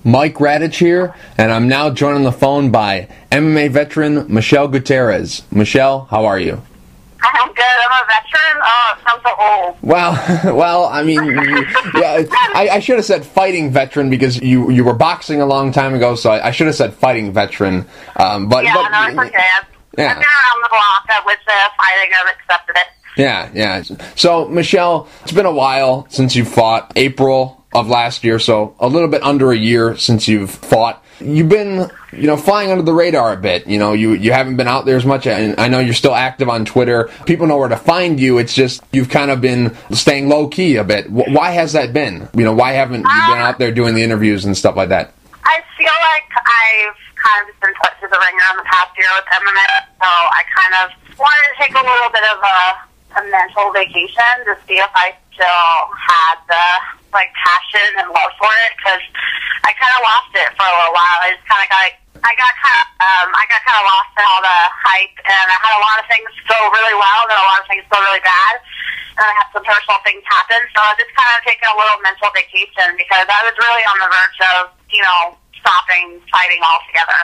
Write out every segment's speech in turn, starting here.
Mike Radich here, and I'm now joined on the phone by MMA Veteran Michele Gutierrez. Michele, how are you? I'm good. I'm a veteran. Oh, it sounds so old. Well, I mean, yeah, I should have said fighting veteran because you were boxing a long time ago, so I should have said fighting veteran. No, it's okay. I've been around the block with fighting. I've accepted it. Yeah. So, Michele, it's been a while since you fought. April of last year, so a little bit under a year since you've fought. You've been, flying under the radar a bit. You haven't been out there as much, and I know you're still active on Twitter. People know where to find you. It's just you've kind of been staying low-key a bit. Why has that been? Why haven't you been out there doing the interviews and stuff like that? I feel like I've kind of just been put through the ringer in the past year with MMA, so I kind of wanted to take a little bit of a mental vacation to see if I still had the passion and love for it, because I kind of lost it for a little while. I just kind of I got kind of lost in all the hype, and I had a lot of things go really well, and a lot of things go really bad, and I had some personal things happen. So I just kind of taken a little mental vacation because I was really on the verge of stopping fighting altogether.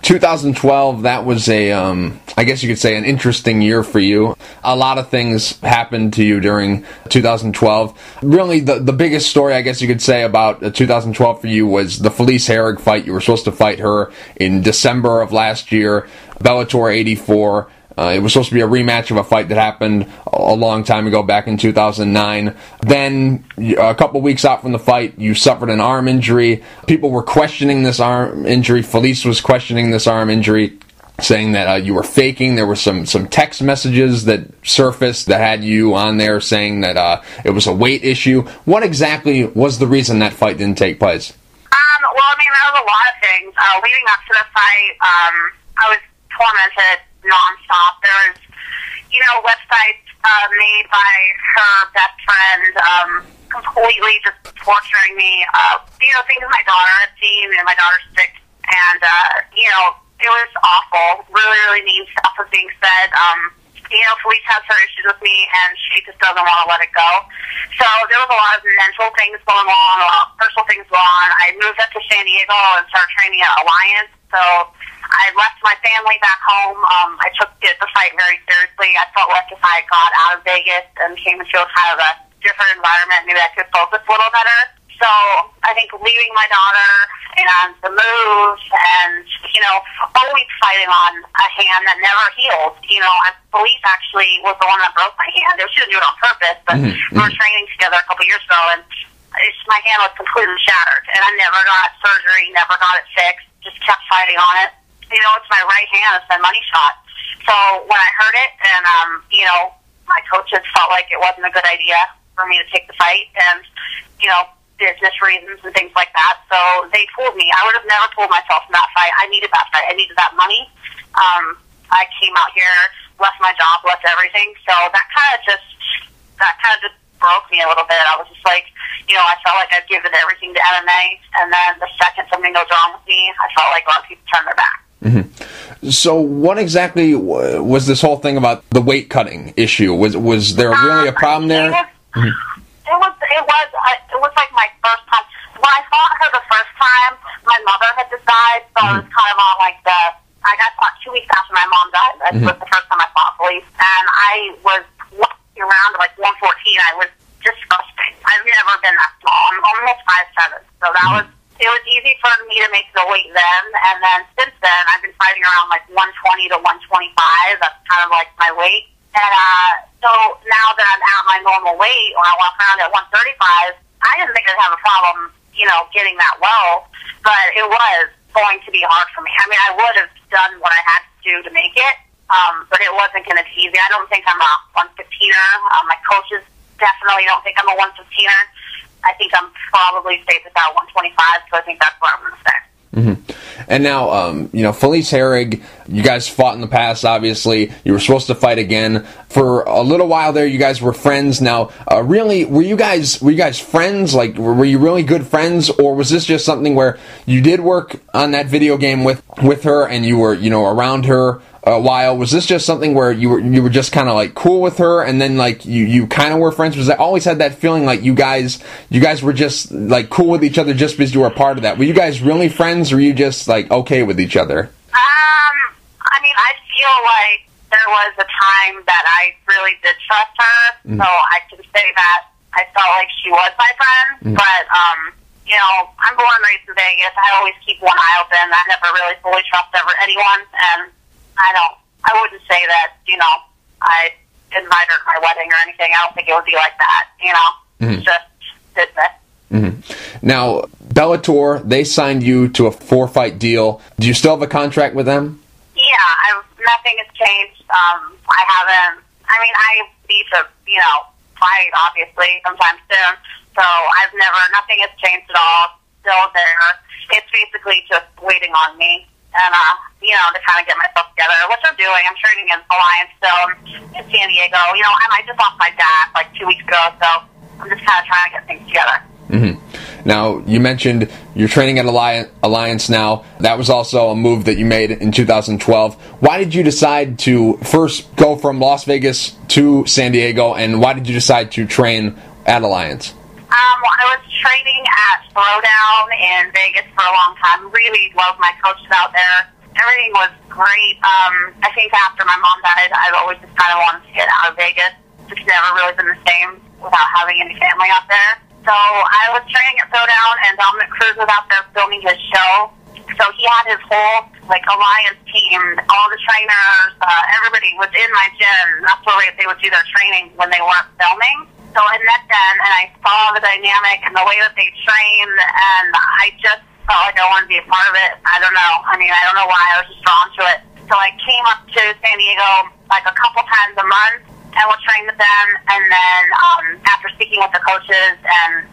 2012, that was I guess you could say an interesting year for you. A lot of things happened to you during 2012. Really, the biggest story, I guess you could say, about 2012 for you was the Felice Herrig fight. You were supposed to fight her in December of last year, Bellator 84. It was supposed to be a rematch of a fight that happened a long time ago, back in 2009. Then, a couple weeks out from the fight, you suffered an arm injury. People were questioning this arm injury. Felice was questioning this arm injury, saying that you were faking. There were some text messages that surfaced that had you on there saying that it was a weight issue. What exactly was the reason that fight didn't take place? There was a lot of things. Leading up to the fight, I was tormented nonstop. There was, websites made by her best friend, completely just torturing me. Things my daughter had seen, and my daughter's sick, and it was awful. Really, really mean stuff was being said. Felice has her issues with me, and she just doesn't want to let it go. So there was a lot of mental things going on, a lot of personal things going on. I moved up to San Diego and started training at Alliance, so I left my family back home. I took the fight very seriously. I felt like if I got out of Vegas and came into kind of a different environment, maybe I could focus a little better. So I think leaving my daughter and the move and, always fighting on a hand that never healed. Felice actually was the one that broke my hand. She didn't do it on purpose, but we were training together a couple years ago, and my hand was completely shattered. And I never got surgery, never got it fixed, just kept fighting on it. It's my right hand. It's my money shot. So when I heard it, and, my coaches felt like it wasn't a good idea for me to take the fight, and, business reasons and things like that. So they pulled me. I would have never pulled myself from that fight. I needed that fight. I needed that money. I came out here, left my job, left everything. So that kind of just broke me a little bit. I was just like, I felt like I'd given everything to MMA, and then the second something goes wrong with me, I felt like a lot of people turned their back. Mm-hmm. So what exactly was this whole thing about the weight cutting issue? Was there really a problem there? It was like my first time. When I fought her the first time, my mother had died, so it was kind of on I got fought 2 weeks after my mom died. That was the first time I fought Felice, and I was walking around at 114. I was disgusting. I've never been that small. I'm almost 5'7", so it was easy for me to make the weight then, and then since then, I've been fighting around 120 to 125. That's kind of my weight. And so now that I'm at my normal weight, when I walk around at 135, I didn't think I'd have a problem, getting that low, but it was going to be hard for me. I would have done what I had to do to make it, but it wasn't going to be easy. I don't think I'm a 115er. My coaches definitely don't think I'm a 115er. I think I'm probably safe at that 125, so I think that's what I'm going to say. Mm-hmm. And now, Felice Herrig, you guys fought in the past, obviously. You were supposed to fight again. For a little while there, you guys were friends. Now, really, were you guys friends? Like, were you really good friends? Or was this just something where you did work on that video game with her and you were, around her a while? Was this just something where you were just kind of like cool with her, and then like you kind of were friends? Was I always had that feeling like you guys were just like cool with each other just because you were a part of that? Were you guys really friends, or were you just like okay with each other? I mean, I feel like there was a time that I really did trust her, so I can say that I felt like she was my friend. But I'm born and raised in Vegas. I always keep one eye open. I never really fully trust anyone, and I wouldn't say that, I invited her to my wedding or anything. I don't think it would be like that, It's just business. Now, Bellator, they signed you to a 4-fight deal. Do you still have a contract with them? Yeah, nothing has changed. I haven't, I need to, fight, obviously, sometime soon. So nothing has changed at all. Still there. It's basically just waiting on me. And, to kind of get myself together, which I'm doing. I'm training in Alliance still in San Diego. And I just lost my dad like 2 weeks ago, so I'm just kind of trying to get things together. Now, you mentioned you're training at Alliance now. That was also a move that you made in 2012. Why did you decide to first go from Las Vegas to San Diego, and why did you decide to train at Alliance? I was training at Throwdown in Vegas for a long time. Really loved my coaches out there. Everything was great. I think after my mom died, I've always just kind of wanted to get out of Vegas. It's never really been the same without having any family out there. So I was training at Throwdown, and Dominic Cruz was out there filming his show. So he had his whole Alliance team, all the trainers, everybody was in my gym. That's where they would do their training when they weren't filming. So I met them, and I saw the dynamic and the way that they train, and I just felt like I wanted to be a part of it. I don't know. I don't know why. I was just drawn to it. So I came up to San Diego a couple times a month, and would train with them. And then after speaking with the coaches and,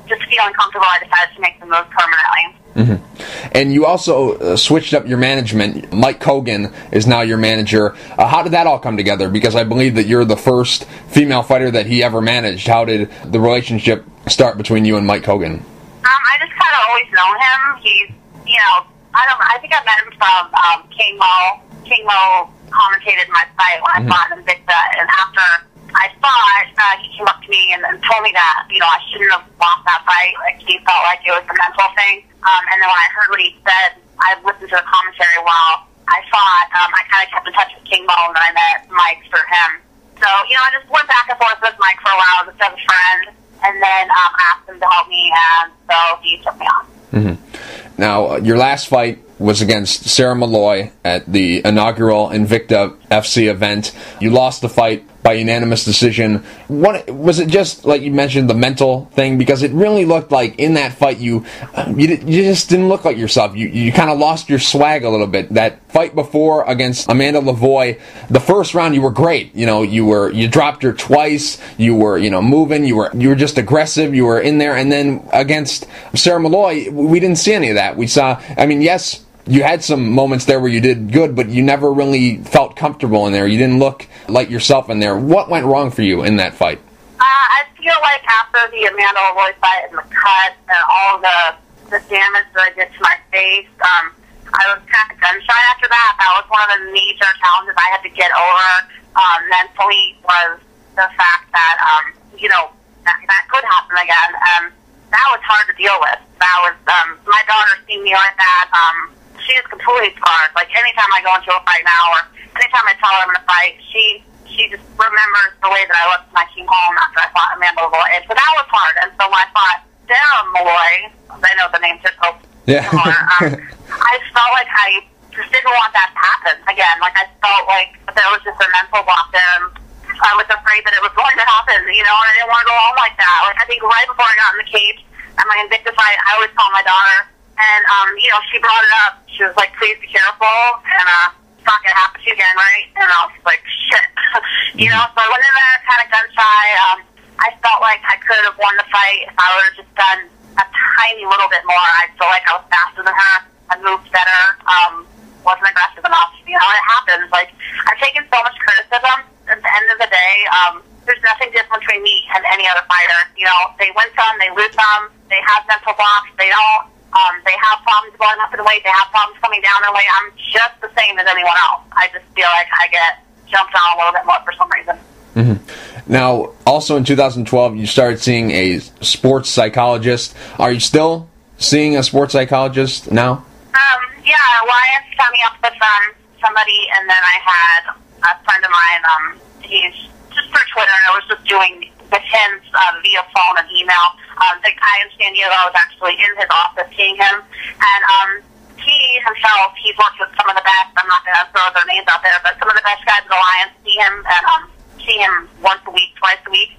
just feeling comfortable, I decided to make the move permanently. And you also switched up your management. Mike Kogan is now your manager. How did that all come together? Because I believe that you're the first female fighter that he ever managed. How did the relationship start between you and Mike Kogan? I just kind of always known him. He's, I think I met him from King Mo. King Mo commentated my fight when I fought in Invicta, and after I fought, he came up to me and told me that, I shouldn't have lost that fight. He felt like it was a mental thing. And then when I heard what he said, I listened to the commentary while I fought. I kind of kept in touch with King Mo, and then I met Mike for him. So, I just went back and forth with Mike for a while as a friend, and then asked him to help me, and so he took me on. Now, your last fight was against Sarah Malloy at the inaugural Invicta FC event. You lost the fight by unanimous decision. What was it? Just like you mentioned, the mental thing, because it really looked like in that fight you just didn't look like yourself. You kind of lost your swag a little bit. That fight before against Amanda Lavoie, the first round you were great. You dropped her twice. You were moving. You were just aggressive. You were in there. And then against Sarah Malloy, we didn't see any of that. We saw. Yes. You had some moments there where you did good, but you never really felt comfortable in there. You didn't look like yourself in there. What went wrong for you in that fight? I feel like after the Amanda Lavoie fight and the cut and all the damage that I did to my face, I was kind of gun shy after that. That was one of the major challenges I had to get over mentally, was the fact that, that could happen again. And that was hard to deal with. That was, my daughter seeing me like that. She is completely scarred. Anytime I go into a fight now, or anytime I tell her I'm going to fight, she just remembers the way that I looked when I came home after I fought Amanda Malloy. So that was hard. And so when I fought Sarah Malloy, I know the names are so similar, I felt like I just didn't want that to happen again. I felt like there was just a mental block there, and I was afraid that it was going to happen, and I didn't want to go home like that. I think right before I got in the cage at my Invicta fight, I always called my daughter, and, she brought it up. She was like, please be careful, and it's not going to happen to you again, right? And I was like, shit. So I went in there kind of gun shy. I felt like I could have won the fight if I would have just done a tiny little bit more. I feel like I was faster than her. I moved You know, it happens. Like, I've taken so much criticism. At the end of the day, there's nothing different between me and any other fighter. You know, they win some, they lose some, they have mental blocks, they don't. They have problems going up in weight, they have problems coming down their weight. I'm just the same as anyone else. I just feel like I get jumped on a little bit more for some reason. Mm-hmm. Now, also in 2012, you started seeing a sports psychologist. Are you still seeing a sports psychologist now? Yeah, Ryan set me up with somebody, and then I had a friend of mine, he's just through Twitter, and I was just doing with him via phone and email. The guy in San Diego, I was actually in his office seeing him, and he himself, he's worked with some of the best, I'm not going to throw their names out there, but some of the best guys in the Alliance see him, and see him once a week, twice a week,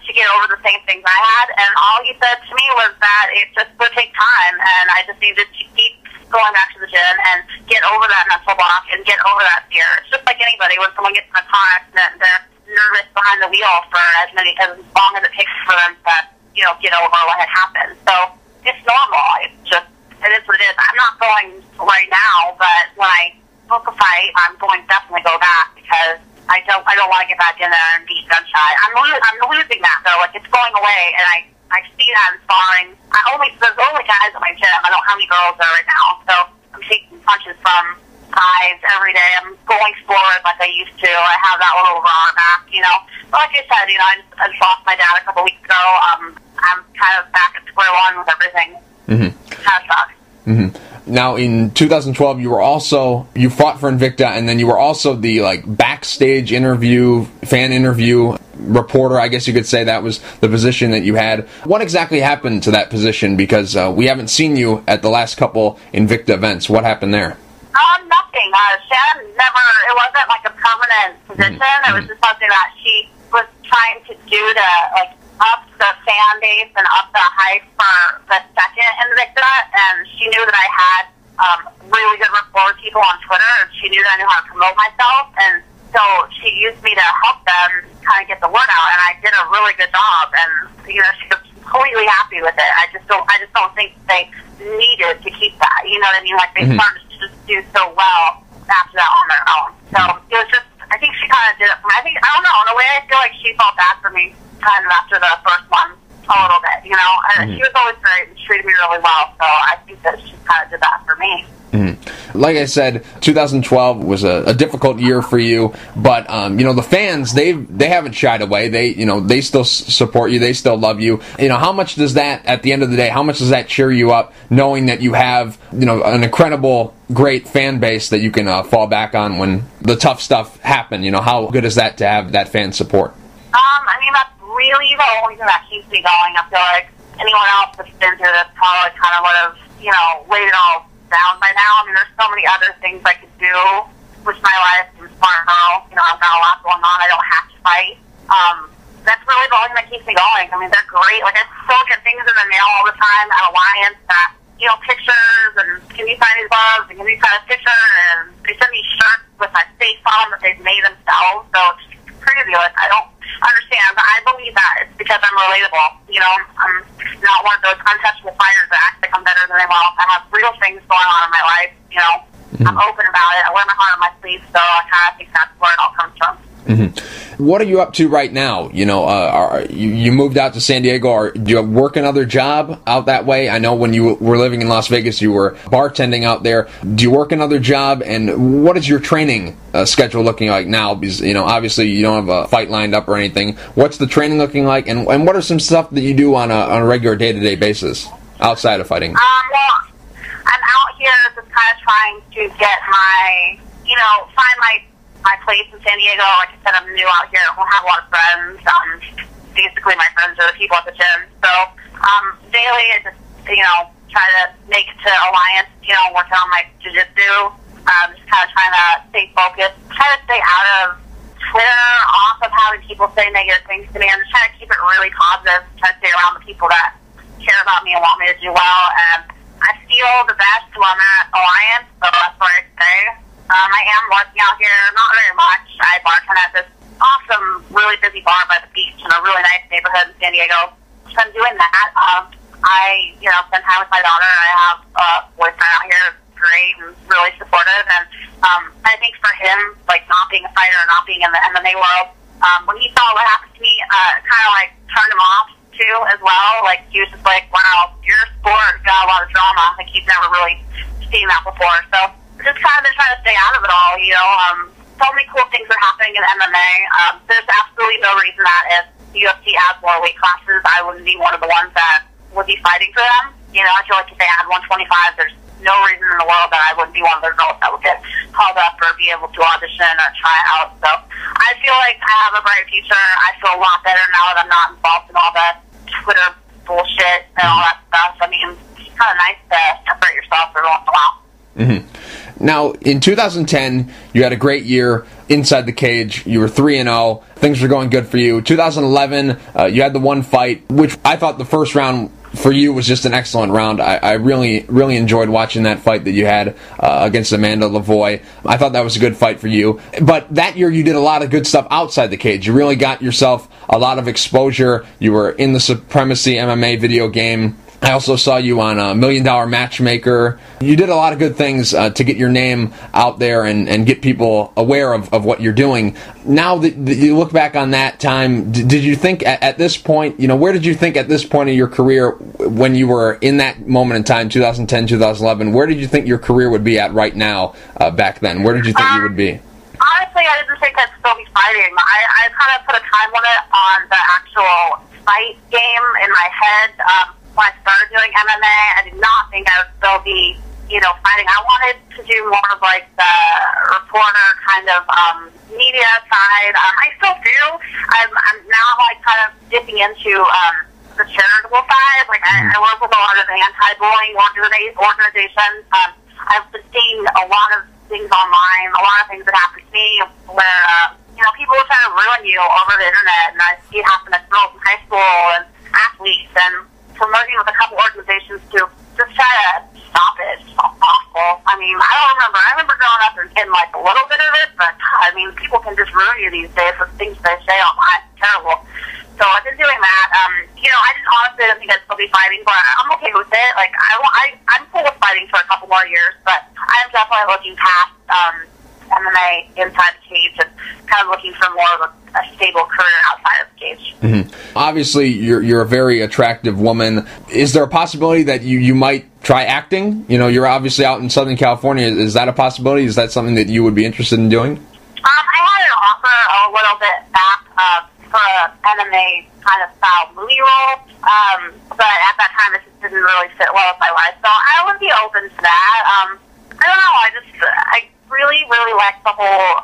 to get over the same things I had, and all he said to me was that it just would take time, and I just needed to keep going back to the gym and get over that mental block and get over that fear. It's just like anybody, when someone gets in a car accident, they're nervous behind the wheel for as long as it takes for them to, you know, get over what had happened. So it's normal. It's just, it is what it is. I'm not going right now, but when I book a fight, I'm going to definitely go back because I don't want to get back in there and be gun shy. I'm losing that though. Like, it's going away, and I see that in sparring. There's only guys at my gym. I don't know how many girls there right now. So I'm taking punches from guys every day. I'm going forward like I used to. I have that little raw back, you know. But like I said, you know, I just lost my dad a couple weeks ago. I'm kind of back at square one with everything. Mm-hmm. Kind of sucks. Mm-hmm. Now, in 2012, you fought for Invicta, and then you were also the backstage fan interview reporter. I guess you could say that was the position that you had. What exactly happened to that position? Because we haven't seen you at the last couple Invicta events. What happened there? Nothing. Shannon it wasn't like a permanent position. Mm-hmm. It was just something that she was trying to do to, up the fan base and up the hype for the second Invicta, and she knew that I had really good rapport with people on Twitter, and she knew that I knew how to promote myself, and so she used me to help them kind of get the word out, and I did a really good job, and you know, she was completely happy with it. I just don't think they needed to keep that. You know what I mean? Like, they started to just do so well after that on their own. So it was just, I think she kind of did it for me. I don't know, in a way I feel like she felt bad for me kind of after the first one a little bit, you know. And she was always great and treated me really well, so I think that she kind of did that for me. Like I said, 2012 was a difficult year for you, but you know, the fans, they haven't shied away. They still support you. They still love you. You know, how much does that, at the end of the day, how much does that cheer you up, knowing that you have, you know, an incredible, great fan base that you can fall back on when the tough stuff happen? You know, how good is that to have that fan support? I mean, that's really the only thing that keeps me going. I feel like anyone else that's been through this probably kind of would have, you know, laid it all down by now. I mean, there's so many other things I could do with my life. I'm smart now. You know, I've got a lot going on. I don't have to fight. That's really the only thing that keeps me going. I mean, they're great. Like, I still get things in the mail all the time at Alliance that, you know, pictures, and can you sign these gloves, and can you sign a picture, and they send me shirts with my face on them that they've made themselves. So it's crazy. Like, I don't understand, but I believe that it's because I'm relatable. You know, I'm not one of those untouchable fighters that act like I'm better than anyone else. I have real things going on in my life. You know, I'm open about it. I wear my heart on my sleeve, so I kind of think that's where it all comes from. What are you up to right now? You know, you moved out to San Diego. Do you work another job out that way? I know when you were living in Las Vegas, you were bartending out there. Do you work another job? And what is your training schedule looking like now? Because, you know, obviously you don't have a fight lined up or anything. What's the training looking like? And what are some stuff that you do on a regular day-to-day basis outside of fighting? Well, I'm out here just kind of trying to get find my place in San Diego. Like I said, I'm new out here. I don't have a lot of friends. Basically, my friends are the people at the gym. So daily, I just, you know, try to make it to Alliance, you know, working on my jiu-jitsu. Just kind of trying to stay focused. Try to stay out of Twitter, off of having people say negative things to me. I'm just trying to keep it really positive. Try to stay around the people that care about me and want me to do well. And I feel the best when I'm at Alliance, so that's what I say. I am working out here, not very much. I bartend at this awesome, really busy bar by the beach in a really nice neighborhood in San Diego. So I'm doing that. I, you know, spend time with my daughter. I have a boyfriend out here, great and really supportive. And I think for him, like, not being a fighter, not being in the MMA world, when he saw what happened to me, kind of, like, turned him off, too, as well. Like, he was just like, wow, your sport got a lot of drama. Like, he's never really seen that before. So, just kind of been trying to stay out of it all, you know. So many cool things are happening in MMA. There's absolutely no reason that if the UFC adds more weight classes, I wouldn't be one of the ones that would be fighting for them. You know, I feel like if they add 125, there's no reason in the world that I wouldn't be one of those girls that would get called up or be able to audition or try out. So I feel like I have a bright future. I feel a lot better now that I'm not involved in all that Twitter bullshit and all that stuff. I mean, it's kind of nice to separate yourself every once in a while. Now, in 2010, you had a great year inside the cage. You were 3-0. Things were going good for you. 2011, you had the one fight, which I thought the first round for you was just an excellent round. I really enjoyed watching that fight that you had against Amanda Lavoie. I thought that was a good fight for you. But that year you did a lot of good stuff outside the cage. You really got yourself a lot of exposure. You were in the Supremacy MMA video game. I also saw you on $1 Million Matchmaker. You did a lot of good things to get your name out there and get people aware of what you're doing. Now that you look back on that time, did you think at this point, you know, where did you think at this point of your career, when you were in that moment in time, 2010, 2011, where did you think your career would be at right now back then? Where did you think you would be? Honestly, I didn't think I'd still be fighting. I kind of put a time limit on the actual fight game in my head. When I started doing MMA, I did not think I would still be, you know, fighting. I wanted to do more of like the reporter kind of media side. I still do. I'm now like kind of dipping into the charitable side. Like I work with a lot of anti-bullying organizations. I've been seeing a lot of things online, a lot of things that happen to me where you know, people are trying to ruin you over the internet, and I see it happen at girls in high school and athletes, and from working with a couple organizations to just try to stop it. It's awful. I mean, I remember growing up and getting like a little bit of it, but I mean, people can just ruin you these days with things they say online. It's terrible. So I've been doing that. You know, I didn't think I'd still be fighting, but I'm okay with it. Like, I'm cool with fighting for a couple more years, but I'm definitely looking past MMA inside the cage and kind of looking for more of a stable career outside of the cage. Obviously, you're a very attractive woman. Is there a possibility that you might try acting? You know, you're obviously out in Southern California. Is that a possibility? Is that something that you would be interested in doing? I had an offer a little bit back for an MMA kind of style movie role, but at that time it just didn't really fit well with my life. So I would be open to that. I don't know. I really like the whole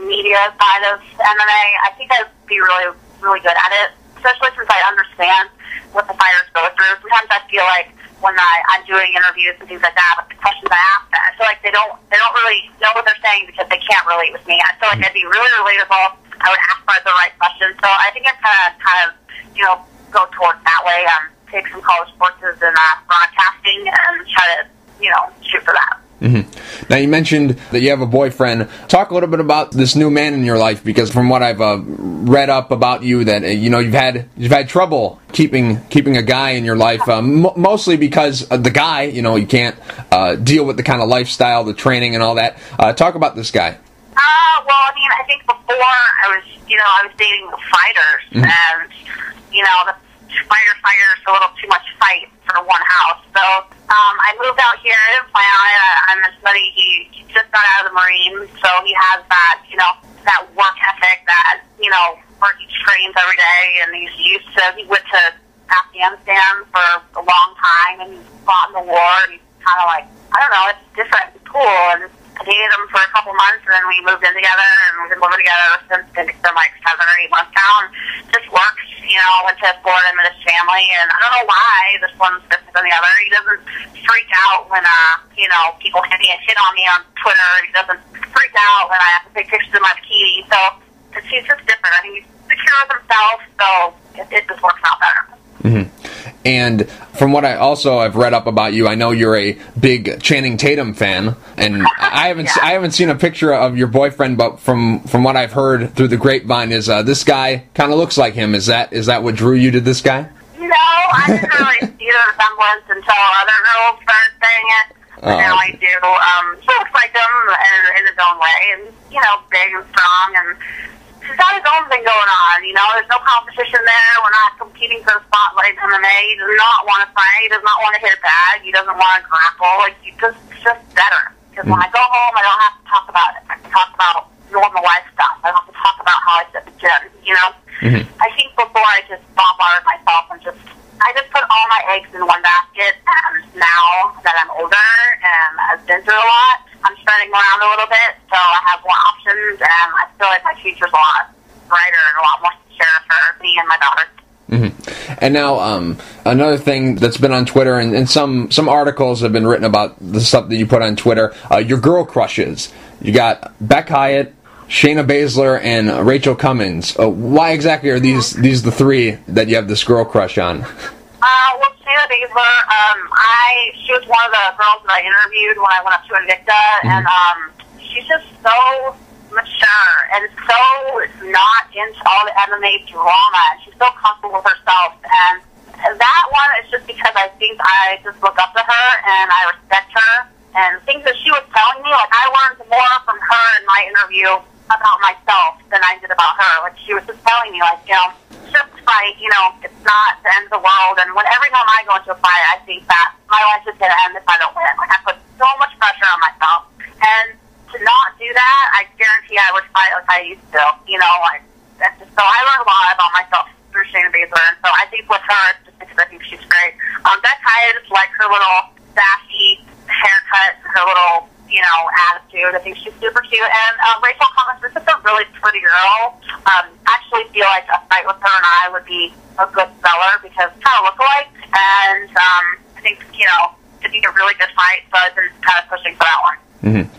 media side of MMA. I think I'd be really good at it, especially since I understand what the fighters go through. Sometimes I feel like when I'm doing interviews and things like that, with the questions I ask, I feel like they don't really know what they're saying because they can't relate with me. I feel like I'd be really relatable. I would ask for the right questions. So I think I'm kind of you know, go towards that way. Take some college courses in broadcasting and try to, you know, shoot for that. Now, you mentioned that you have a boyfriend. Talk a little bit about this new man in your life, because from what I've read up about you, that you know, you've had trouble keeping a guy in your life, mostly because the guy, you know, you can't deal with the kind of lifestyle, the training, and all that. Talk about this guy. Well, I mean, I think before I was dating fighters, and you know, the fighters a little too much fight for one house. So I moved out here. I didn't plan on it. I met somebody. He just got out of the Marines, so he has that, you know, that work ethic, that, you know, where he trains every day, and he went to Afghanistan for a long time, and he fought in the war, and he's kind of like, I don't know, it's different. It's cool. And I dated him for a couple months, and then we moved in together, and we've been living together ever since. It's been like 7 or 8 months now, and just works. You know, went to Florida and met his family, and I don't know why this one's different than the other. He doesn't freak out when, you know, people hit on me on Twitter. He doesn't freak out when I have to take pictures of my bikini. So he's just different. I think he's secure with himself, so it just works out better. And from what I've read up about you, I know you're a big Channing Tatum fan, and I haven't seen a picture of your boyfriend, but from what I've heard through the grapevine is this guy kind of looks like him. Is that what drew you to this guy? No, I didn't really see the resemblance until other girls started saying it. But now I do. He looks liked him in his own way, and, you know, big and strong, and he's got his own thing going on, you know. There's no competition there. We're not competing for the spotlight in MMA. He does not want to fight. He does not want to hit a bag. He doesn't want to grapple. Like, he's just better. Because when I go home, I don't have to talk about it. I can talk about normal life stuff. I don't have to talk about how I sit in the gym, you know. I think before I just bombarded myself and I just put all my eggs in one basket, and now that I'm older and I've been through a lot, I'm spreading around a little bit, so I have more options, and I feel like my future's a lot brighter and a lot more secure for me and my daughter. And now, another thing that's been on Twitter, and some articles have been written about the stuff that you put on Twitter, your girl crushes. You got Beck Hyatt, Shayna Baszler, and Rachel Cummings. Why exactly are these the three that you have this girl crush on? Well, Shayna Baszler, she was one of the girls that I interviewed when I went up to Invicta, and she's just so mature and so not into all the MMA drama, and she's so comfortable with herself, and that one is just because I think I just look up to her and I respect her, and things that she was telling me, like, I learned more from her in my interview about myself than I did about her. Like, she was just telling me, like, you know, just fight, you know, it's not the end of the world, and when every time I go into a fight, I think that my life is going to end if I don't win. Like, I put so much pressure on myself, and to not do that, I guarantee I would fight like I used to. You know, like, that's just, so I learned a lot about myself through Shayna Baszler, and so I think with her, just because I think she's great. Beck Hyatt is like her little sassy haircut, her little, you know, attitude. I think she's super cute. And Rachel Cummings is just a really pretty girl. I actually feel like a fight with her and I would be a good seller because we kind of look alike, and I think, you know, it'd be a really good fight, so I've been kind of pushing for that one.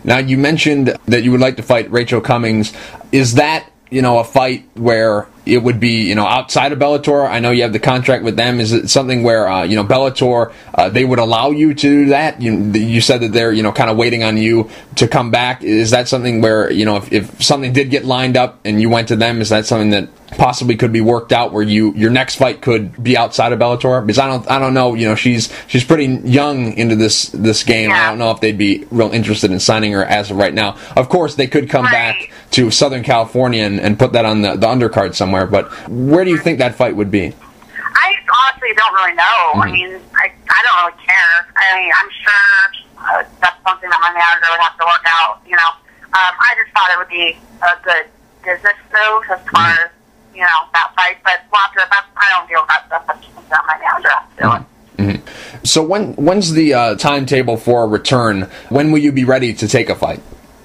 Now, you mentioned that you would like to fight Rachel Cummings. Is that, you know, a fight where it would be, you know, outside of Bellator? I know you have the contract with them. Is it something where, you know, Bellator, they would allow you to do that? You said that they're, you know, kind of waiting on you to come back. Is that something where, you know, if something did get lined up and you went to them, is that something that possibly could be worked out where your next fight could be outside of Bellator? Because I don't know, you know, she's pretty young into this game. Yeah. I don't know if they'd be real interested in signing her as of right now. Of course, they could come back to Southern California and put that on the undercard somewhere, but where do you think that fight would be? I honestly don't really know. I mean, I don't really care. I mean, I'm sure that's something that my manager would have to work out, you know. I just thought it would be a good business move as far as, you know, that fight, but I don't deal with that stuff. That's something that my manager has to do. So when's the timetable for a return? When will you be ready to take a fight?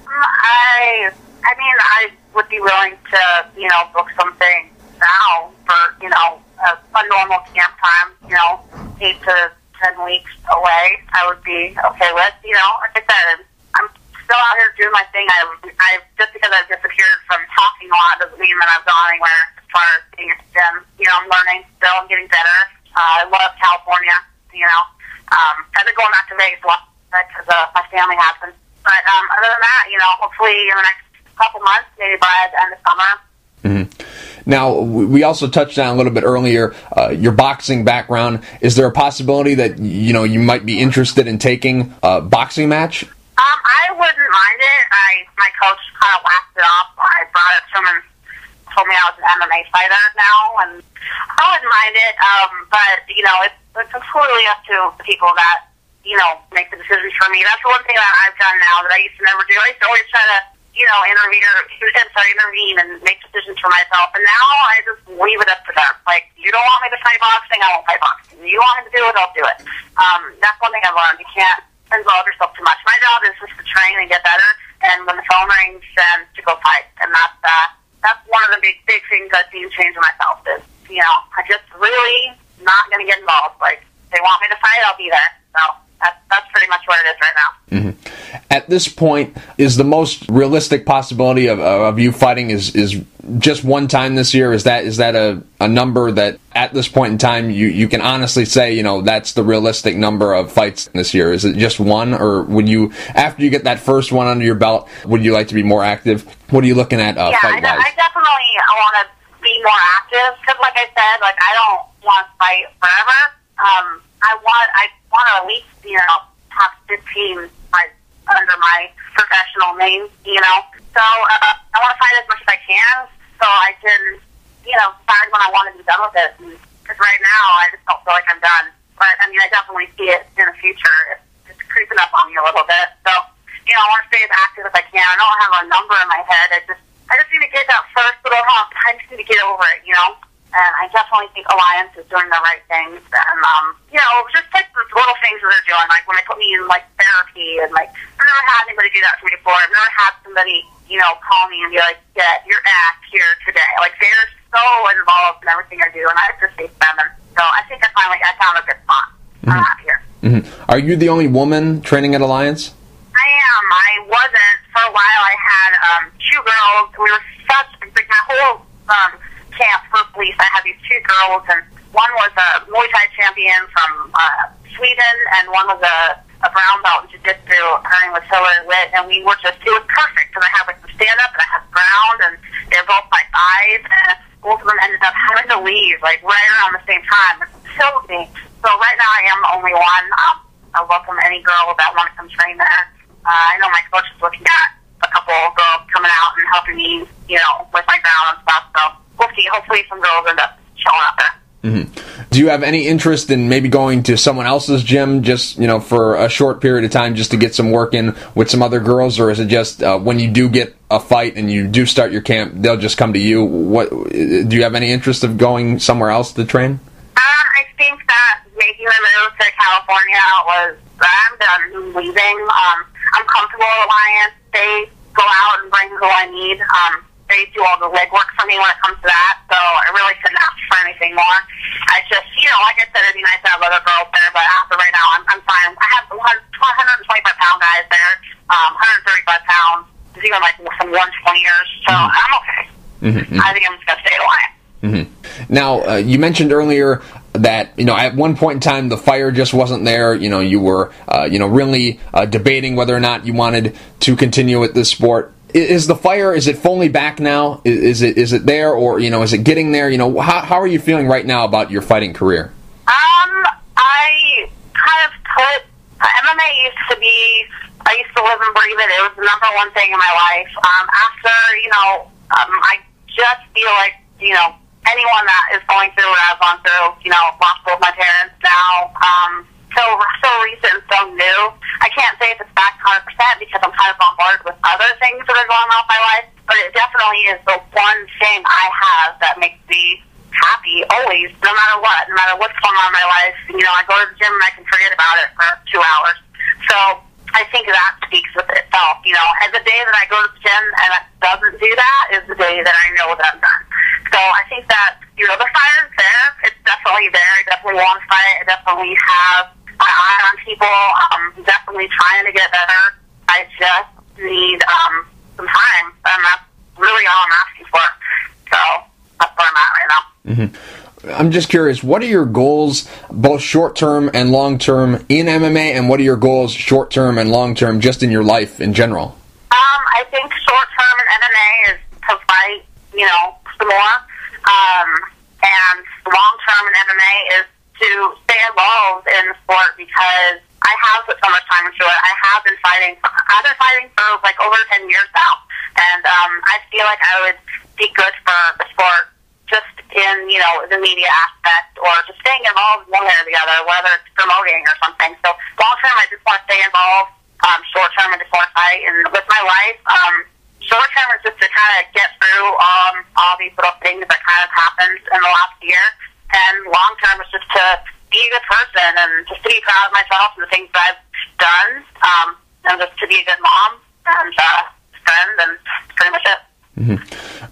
I mean, I would be willing to, you know, book something now for, you know, a normal camp time, you know, 8 to 10 weeks away. I would be okay with, you know, like I said, I'm still out here doing my thing. I just because I've disappeared from talking a lot doesn't mean that I've gone anywhere as far as being a gym. You know, I'm learning still. I'm getting better. I love California, you know. I've been going back to Vegas a lot because my family happens. But other than that, you know, hopefully in the next couple months, maybe by the end of summer. Now, we also touched on a little bit earlier your boxing background. Is there a possibility that, you know, you might be interested in taking a boxing match? I wouldn't mind it. My coach kind of laughed it off. I brought it to him and told me I was an MMA fighter now, and I wouldn't mind it. But, you know, it's completely up to the people that, you know, make the decisions for me. That's one thing that I've done now that I used to never do. I used to always try to, you know, intervene and make decisions for myself. And now I just leave it up to them. Like, you don't want me to fight boxing, I won't fight boxing. You want me to do it, I'll do it. That's one thing I've learned. You can't involve yourself too much. My job is just to train and get better. And when the phone rings, then to go fight. And that's one of the big things I've seen change in myself is, you know, I just really not going to get involved. Like, if they want me to fight, I'll be there. So that's pretty much what it is right now. At this point, is the most realistic possibility of you fighting is just one time this year? Is that a number that at this point in time you can honestly say, you know, that's the realistic number of fights this year? Is it just one, or would you, after you get that first one under your belt, would you like to be more active? What are you looking at fight-wise? I definitely want to be more active because, like I said, like I don't want to fight forever. I want to at least, you know, top 15 fights under my professional name, you know. So I want to fight as much as I can so I can, you know, decide when I want to be done with it. Because right now I just don't feel like I'm done. But, I mean, I definitely see it in the future. It's creeping up on me a little bit. So, you know, I want to stay as active as I can. I don't have a number in my head. I just need to get that first little hump. I just need to get over it, you know. And I definitely think Alliance is doing the right things. And, you know, just like the little things that they're doing. Like when they put me in, like, therapy. And, like, I've never had anybody do that for me before. I've never had somebody, you know, call me and be like, yeah, you're here today. Like, they're so involved in everything I do. And I appreciate them. And so I think I found a good spot. I'm happy here. Are you the only woman training at Alliance? I am. I wasn't. For a while I had 2 girls. We were such, like, my whole camp for police, I had these 2 girls, and one was a Muay Thai champion from Sweden, and one was a brown belt in Jiu-Jitsu. Her name was Hillary Witt, and we were just, it was perfect, because I had, like, the stand-up, and I had ground, and they were both my size, and both of them ended up having to leave, like, right around the same time. It killed me. So right now I am the only one. I welcome any girl that want to come train there. I know my coach is looking at a couple of girls coming out and helping me, you know, with my ground and stuff, so we'll see. Hopefully some girls end up showing up there. Do you have any interest in maybe going to someone else's gym just, you know, for a short period of time just to get some work in with some other girls, or is it just when you do get a fight and you do start your camp, they'll just come to you? What do you have any interest of going somewhere else to train? I think that making the move to California was, I'm done leaving. I'm comfortable at Alliance. They go out and bring who I need. They do all the legwork for me when it comes to that, so I really couldn't ask for anything more. I just, you know, like I said, it'd be nice to have other girls there, but after right now, I'm fine. I have 125-pound guys there, 135 pounds, even like some 120ers, so I'm okay. I think I'm just going to stay at Alliance. Now, you mentioned earlier that, you know, at one point in time the fire just wasn't there. You know, you were, you know, really debating whether or not you wanted to continue with this sport. Is the fire, is it fully back now? Is it there, or, you know, is it getting there? You know, how are you feeling right now about your fighting career? I kind of put, MMA used to be, I used to live and breathe it. It was the number one thing in my life. After, you know, I just feel like, you know, anyone that is going through what I've gone through, you know, lost both my parents now, so recent and so new. I can't say if it's back 100% because I'm kind of on board with other things that are going on in my life, but it definitely is the one thing I have that makes me happy always, no matter what, no matter what's going on in my life. You know, I go to the gym and I can forget about it for 2 hours. So I think that speaks with itself. You know, and the day that I go to the gym and it doesn't do that is the day that I know that I'm done. So I think that, you know, the fire's there. It's definitely there. I definitely want to fight. I definitely have my eye on people. I'm definitely trying to get better. I just need some time. And that's really all I'm asking for. So that's where I'm at right now. I'm just curious, what are your goals, both short-term and long-term, in MMA, and what are your goals short-term and long-term just in your life in general? I think short-term in MMA is to fight, you know, some more. And long-term in MMA is to stay involved in the sport because I have put so much time into it. I've been fighting for like over 10 years now. And I feel like I would be good for the sport just in, you know, the media aspect or just staying involved one way or the other, whether it's promoting or something. So long-term, I just want to stay involved. Short-term, I just want to fight. And with my life, short-term is just to kind of get through all these little things that kind of happened in the last year. And long-term is just to be a good person and just to be proud of myself and the things that I've done, and just to be a good mom and friend, and that's pretty much it.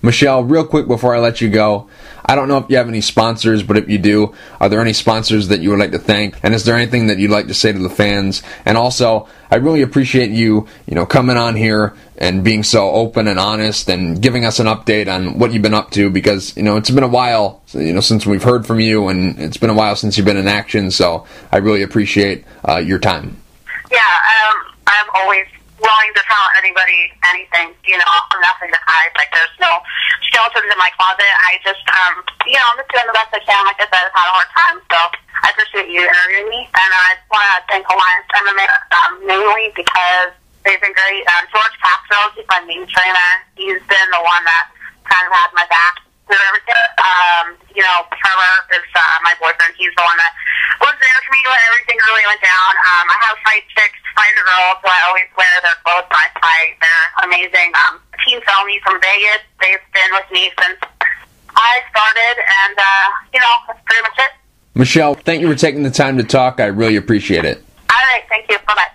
Michele, real quick before I let you go, I don't know if you have any sponsors, but if you do, are there any sponsors that you would like to thank? And is there anything that you'd like to say to the fans? And also, I really appreciate you, coming on here and being so open and honest and giving us an update on what you've been up to, because, it's been a while, since we've heard from you, and it's been a while since you've been in action, so I really appreciate your time. Yeah, I'm always willing to tell anybody anything, nothing to hide. Like, there's no skeletons in my closet. I just, I'm just doing the best I can. Like I said, I've had a hard time, so I appreciate you interviewing me. And I want to thank Alliance MMA mainly because They've been great. George Castro, he's my main trainer. He's been the one that kind of had my back through everything. Trevor is my boyfriend. He's the one that was there for me when everything really went down. I have fight chicks, fighter girls, so I always wear their clothes when I fight. They're amazing. Team Felmy from Vegas, they've been with me since I started, and, that's pretty much it. Michele, thank you for taking the time to talk. I really appreciate it. All right, thank you. Bye-bye.